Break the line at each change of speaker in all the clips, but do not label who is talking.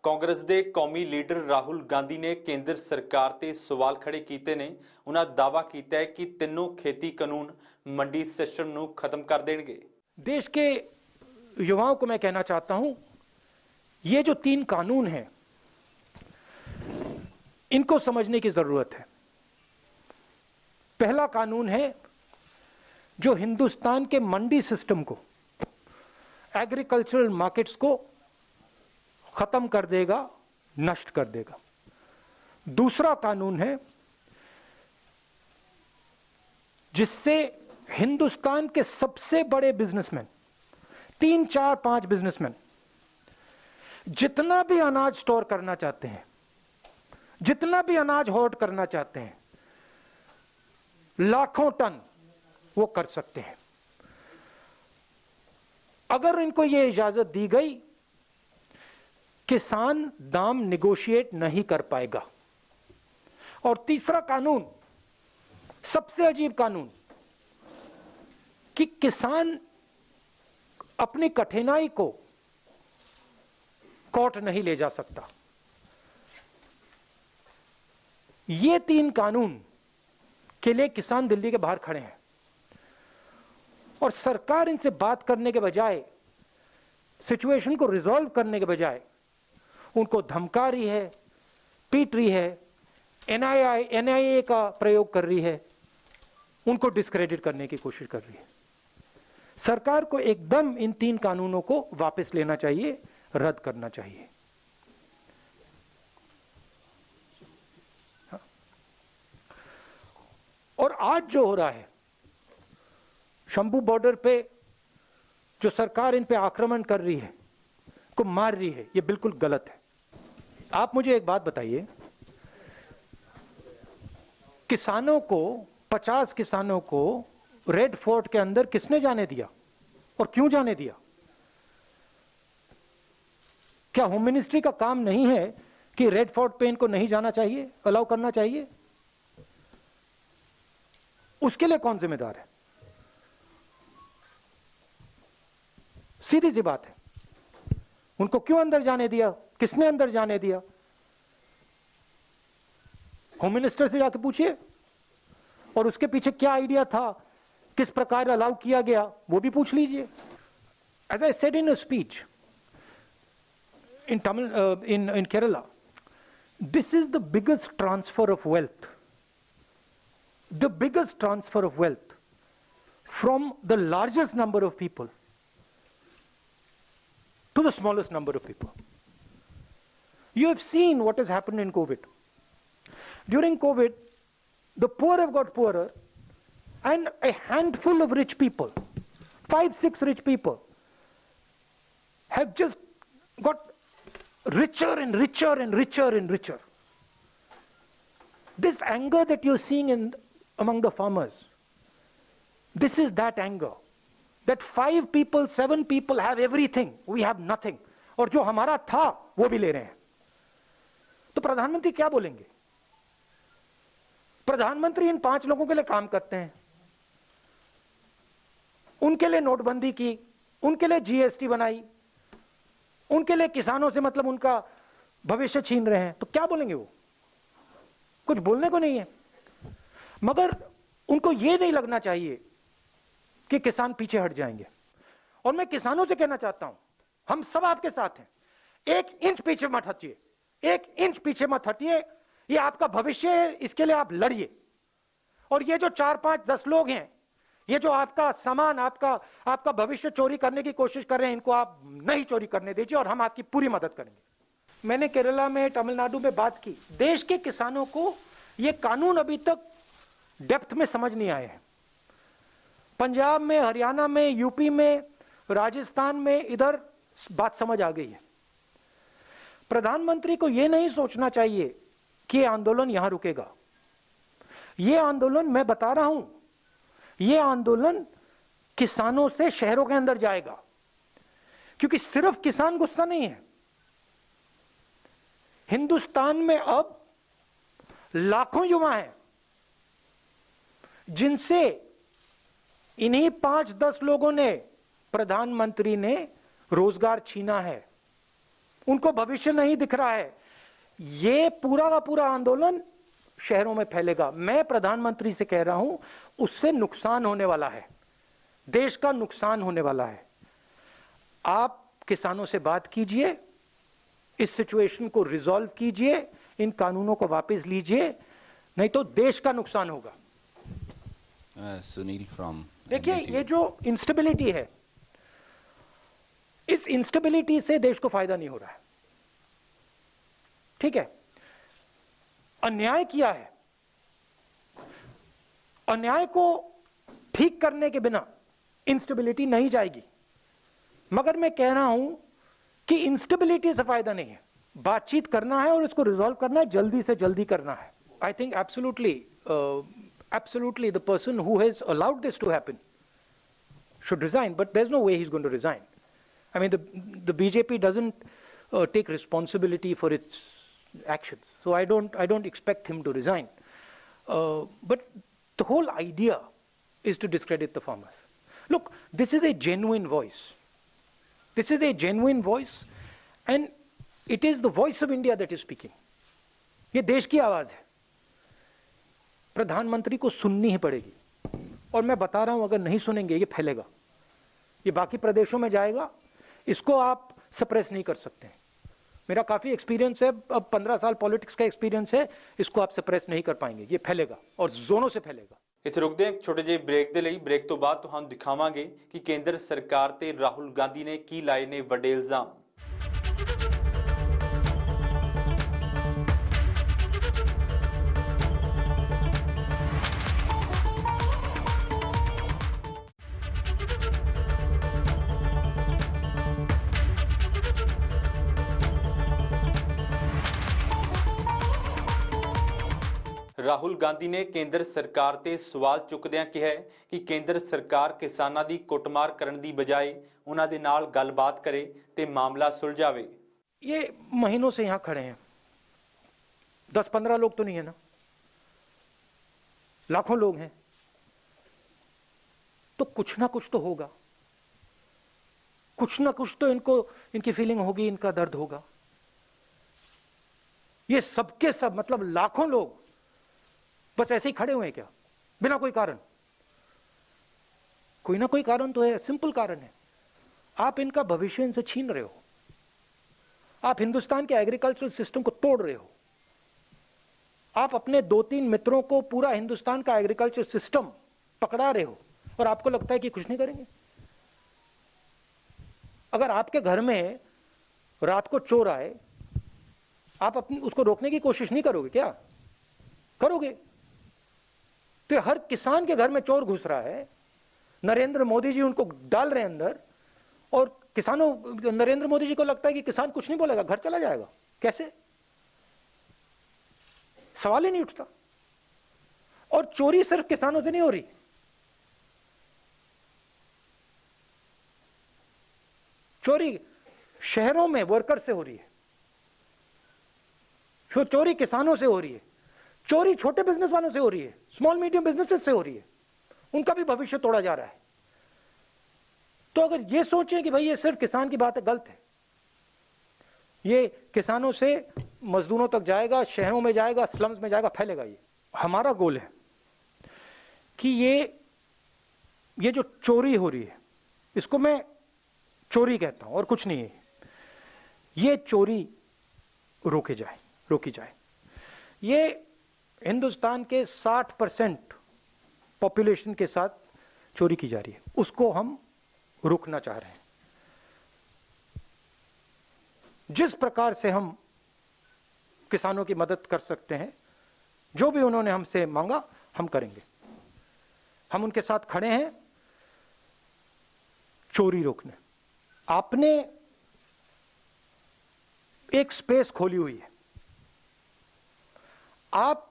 ਕਾਂਗਰਸ ਦੇ ਕੌਮੀ ਲੀਡਰ ਰਾਹੁਲ ਗਾਂਧੀ ਨੇ ਕੇਂਦਰ ਸਰਕਾਰ ਤੇ ਸਵਾਲ ਖੜੇ ਕੀਤੇ ਨੇ। ਉਹਨਾਂ ਦਾਅਵਾ ਕੀਤਾ है कि तीनों खेती कानून मंडी सिस्टम ਨੂੰ खत्म कर देंगे।
देश के युवाओं को मैं कहना चाहता हूं, ये जो 3 कानून हैं इनको समझने की जरूरत है। पहला कानून है जो हिंदुस्तान के मंडी सिस्टम को, एग्रीकल्चरल मार्केट्स को खत्म कर देगा, नष्ट कर देगा। दूसरा कानून है जिससे हिंदुस्तान के सबसे बड़े बिजनेसमैन, 3, 4, 5 बिजनेसमैन जितना भी अनाज स्टोर करना चाहते हैं, जितना भी अनाज होर्ड करना चाहते हैं, लाखों टन वो कर सकते हैं। अगर इनको यह इजाजत दी गई, किसान दाम निगोशिएट नहीं कर पाएगा। और तीसरा कानून, सबसे अजीब कानून, कि किसान अपनी कठिनाई को कोर्ट नहीं ले जा सकता। ये 3 कानून के लिए किसान दिल्ली के बाहर खड़े हैं और सरकार इनसे बात करने के बजाय, सिचुएशन को रिजॉल्व करने के बजाय उनको धमका रही है, पीट रही है, एनआईए का प्रयोग कर रही है, उनको डिस्क्रेडिट करने की कोशिश कर रही है। सरकार को एकदम इन 3 कानूनों को वापस लेना चाहिए, रद्द करना चाहिए। और आज जो हो रहा है, शंभू बॉर्डर पे जो सरकार इन पे आक्रमण कर रही है, को मार रही है, ये बिल्कुल गलत है। आप मुझे एक बात बताइए, किसानों को, 50 किसानों को रेड फोर्ट के अंदर किसने जाने दिया और क्यों जाने दिया? क्या होम मिनिस्ट्री का काम नहीं है कि रेड फोर्ट पे इनको नहीं जाना चाहिए, अलाउ करना चाहिए? उसके लिए कौन जिम्मेदार है? सीधी सी बात है, उनको क्यों अंदर जाने दिया, किसने अंदर जाने दिया? होम मिनिस्टर से जाके पूछिए, और उसके पीछे क्या आइडिया था, किस प्रकार अलाउ किया गया, वो भी पूछ लीजिए। As I said in a speech in Kerala, this is the biggest transfer of wealth, the biggest transfer of wealth from the largest number of people to the smallest number of people. You have seen what has happened in COVID. During COVID, the poor have got poorer, and a handful of rich people, 5, 6 rich people, have just got richer and richer and richer and richer. This anger that you're seeing among the farmers, this is that anger. That 5 people, 7 people have everything, we have nothing. और जो हमारा था वो भी ले रहे हैं। तो प्रधानमंत्री क्या बोलेंगे? प्रधानमंत्री इन 5 लोगों के लिए काम करते हैं, उनके लिए नोटबंदी की, उनके लिए जीएसटी बनाई, उनके लिए किसानों से मतलब उनका भविष्य छीन रहे हैं, तो क्या बोलेंगे वो? कुछ बोलने को नहीं है। मगर उनको ये नहीं लगना चाहिए कि किसान पीछे हट जाएंगे। और मैं किसानों से कहना चाहता हूं, हम सब आपके साथ हैं, 1 इंच पीछे मत हटिए, 1 इंच पीछे मत हटिए। ये आपका भविष्य है, इसके लिए आप लड़िए। और ये जो 4, 5, 10 लोग हैं, ये जो आपका सामान, आपका भविष्य चोरी करने की कोशिश कर रहे हैं, इनको आप नहीं चोरी करने दीजिए और हम आपकी पूरी मदद करेंगे। मैंने केरला में, तमिलनाडु में बात की। देश के किसानों को ये कानून अभी तक डेप्थ में समझ नहीं आए हैं। पंजाब में, हरियाणा में, यूपी में, राजस्थान में, इधर बात समझ आ गई है। प्रधानमंत्री को यह नहीं सोचना चाहिए कि यह आंदोलन यहां रुकेगा। यह आंदोलन, मैं बता रहा हूं, यह आंदोलन किसानों से शहरों के अंदर जाएगा, क्योंकि सिर्फ किसान गुस्सा नहीं है। हिंदुस्तान में अब लाखों युवा हैं जिनसे इन्हीं 5-10 लोगों ने, प्रधानमंत्री ने रोजगार छीना है। उनको भविष्य नहीं दिख रहा है। ये पूरा का पूरा आंदोलन शहरों में फैलेगा। मैं प्रधानमंत्री से कह रहा हूं, उससे नुकसान होने वाला है, देश का नुकसान होने वाला है। आप किसानों से बात कीजिए, इस सिचुएशन को रिजॉल्व कीजिए, इन कानूनों को वापस लीजिए, नहीं तो देश का नुकसान होगा।
सुनील फ्रॉम
देखिए, ये जो इंस्टेबिलिटी है, इस इंस्टेबिलिटी से देश को फायदा नहीं हो रहा है। ठीक है, अन्याय किया है, अन्याय को ठीक करने के बिना इंस्टेबिलिटी नहीं जाएगी। मगर मैं कह रहा हूं कि इंस्टेबिलिटी से फायदा नहीं है, बातचीत करना है और इसको रिजॉल्व करना है, जल्दी से जल्दी करना है। I think absolutely the person who has allowed this to happen should resign, but there's no way he's going to resign. I mean, the BJP doesn't take responsibility for its actions, so I don't expect him to resign. But the whole idea is to discredit the farmers. Look, this is a genuine voice. This is a genuine voice, and it is the voice of India that is speaking. ये देश की आवाज है, प्रधानमंत्री को सुननी ही पड़ेगी। और मैं बता रहा हूं, अगर नहीं सुनेंगे ये फैलेगा, ये बाकी प्रदेशों में जाएगा, इसको आप सप्रेस नहीं कर सकते। मेरा काफी एक्सपीरियंस है, अब 15 साल पॉलिटिक्स का एक्सपीरियंस है, इसको आप सप्रेस नहीं कर पाएंगे, ये फैलेगा और जोनों से फैलेगा।
ਇੱਥੇ ਰੁਕਦੇ ਹਾਂ ਇੱਕ ਛੋਟੇ ਜਿਹੇ ਬ੍ਰੇਕ ਦੇ ਲਈ। ਬ੍ਰੇਕ ਤੋਂ ਬਾਅਦ ਤੁਹਾਨੂੰ ਦਿਖਾਵਾਂਗੇ ਕਿ ਕੇਂਦਰ ਸਰਕਾਰ ਤੇ ਰਾਹੁਲ ਗਾਂਧੀ ਨੇ ਕੀ ਲਾਏ ਨੇ ਵੱਡੇ ਇਲਜ਼ਾਮ। ਰਾਹੁਲ ਗਾਂਧੀ ਨੇ ਕੇਂਦਰ ਸਰਕਾਰ ਤੇ ਸਵਾਲ ਚੁੱਕਦਿਆਂ ਕਿਹਾ ਕਿ ਕੇਂਦਰ ਸਰਕਾਰ ਕਿਸਾਨਾਂ ਦੀ ਕੁੱਟਮਾਰ ਕਰਨ ਦੀ ਬਜਾਏ ਉਹਨਾਂ ਦੇ ਨਾਲ ਗੱਲਬਾਤ ਕਰੇ ਤੇ ਮਾਮਲਾ ਸੁਲਝਾਵੇ।
ये महीनों से यहां खड़े हैं, 10-15 लोग तो नहीं है ना, लाखों लोग हैं, तो कुछ ना कुछ तो होगा, कुछ ना कुछ तो इनकी फीलिंग होगी, इनका दर्द होगा। ये सबके सब, मतलब लाखों लोग बस ऐसे ही खड़े हुए हैं क्या, बिना कोई कारण? कोई ना कोई कारण तो है, सिंपल कारण है, आप इनका भविष्य इनसे छीन रहे हो, आप हिंदुस्तान के एग्रीकल्चरल सिस्टम को तोड़ रहे हो, आप अपने 2-3 मित्रों को पूरा हिंदुस्तान का एग्रीकल्चर सिस्टम पकड़ा रहे हो, और आपको लगता है कि कुछ नहीं करेंगे। अगर आपके घर में रात को चोर आए, आप उसको रोकने की कोशिश नहीं करोगे क्या? करोगे। तो हर किसान के घर में चोर घुस रहा है, नरेंद्र मोदी जी उनको डाल रहे हैं अंदर, और किसानों, नरेंद्र मोदी जी को लगता है कि किसान कुछ नहीं बोलेगा, घर चला जाएगा। कैसे? सवाल ही नहीं उठता। और चोरी सिर्फ किसानों से नहीं हो रही, चोरी शहरों में वर्कर से हो रही है, चोरी किसानों से हो रही है, चोरी छोटे बिजनेस वालों से हो रही है, स्मॉल मीडियम बिजनेसेस से हो रही है, उनका भी भविष्य तोड़ा जा रहा है। तो अगर ये सोचें कि भाई ये सिर्फ किसान की बात है, गलत है। ये किसानों से मजदूरों तक जाएगा, शहरों में जाएगा, स्लम्स में जाएगा, फैलेगा। ये हमारा गोल है कि ये जो चोरी हो रही है, इसको मैं चोरी कहता हूं और कुछ नहीं है, ये चोरी रोकी जाए। ये हिंदुस्तान के 60% पॉपुलेशन के साथ चोरी की जा रही है, उसको हम रोकना चाह रहे हैं। जिस प्रकार से हम किसानों की मदद कर सकते हैं, जो भी उन्होंने हमसे मांगा, हम करेंगे। हम उनके साथ खड़े हैं चोरी रोकने। आपने एक स्पेस खोली हुई है, आप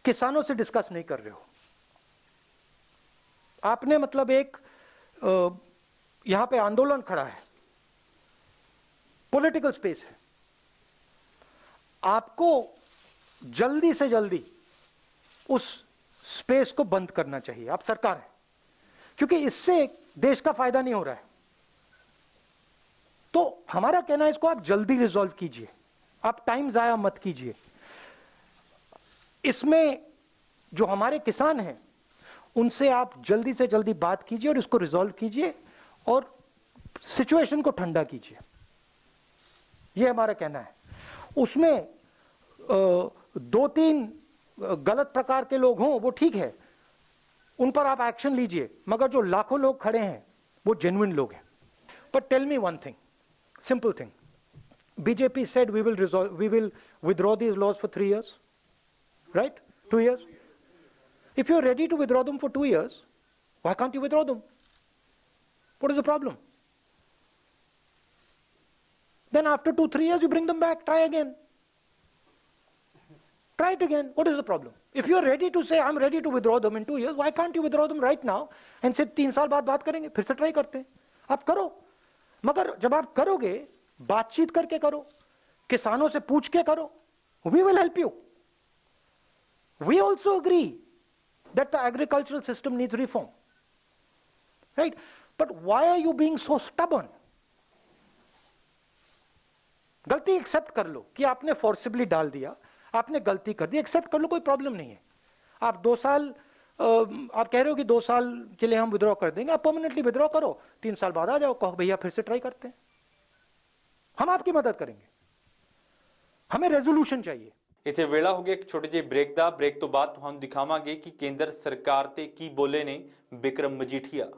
किसानों से डिस्कस नहीं कर रहे हो। आपने मतलब एक यहां पे आंदोलन खड़ा है, पॉलिटिकल स्पेस है, आपको जल्दी से जल्दी उस स्पेस को बंद करना चाहिए। आप सरकार है, क्योंकि इससे देश का फायदा नहीं हो रहा है। तो हमारा कहना है इसको आप जल्दी रिजॉल्व कीजिए, आप टाइम जाया मत कीजिए। इसमें जो हमारे किसान हैं उनसे आप जल्दी से जल्दी बात कीजिए और इसको रिजॉल्व कीजिए और सिचुएशन को ठंडा कीजिए, यह हमारा कहना है। उसमें दो तीन गलत प्रकार के लोग हों वो ठीक है, उन पर आप एक्शन लीजिए, मगर जो लाखों लोग खड़े हैं वो जेन्युइन लोग हैं। But tell me one thing, simple thing. BJP said we will withdraw these laws for 3 years, right? 2 years. If you're ready to withdraw them for 2 years, why can't you withdraw them? What is the problem? Then after 2-3 years you bring them back, try again. Try it again. What is the problem? If you're ready to say I'm ready to withdraw them in 2 years, why can't you withdraw them right now and say 3 साल बाद बात करेंगे, फिर से try करते हैं। आप करो, मगर जब आप करोगे बातचीत करके करो, किसानों से पूछ के करो। We will help you. We also agree that the agricultural system needs reform, right? But why are you being so stubborn? गलती एक्सेप्ट कर लो कि आपने फोर्सिबली डाल दिया, आपने गलती कर दी, एक्सेप्ट कर लो, कोई प्रॉब्लम नहीं है। आप 2 साल आप कह रहे हो कि 2 साल के लिए हम विड्रॉ कर देंगे, आप परमानेंटली विड्रॉ करो, 3 साल बाद आ जाओ, कहो भैया फिर से ट्राई करते हैं, हम आपकी मदद करेंगे। हमें रेजोल्यूशन चाहिए।
इथे वेला हो गया एक छोटे ਜਿਹੇ ब्रेक ਦਾ। ब्रेक तो बाद ਤੁਹਾਨੂੰ ਦਿਖਾਵਾਂਗੇ ਕਿ ਕੇਂਦਰ ਸਰਕਾਰ ਤੇ ਕੀ ਬੋਲੇ ਨੇ ਬਿਕਰਮ ਮਜੀਠੀਆ।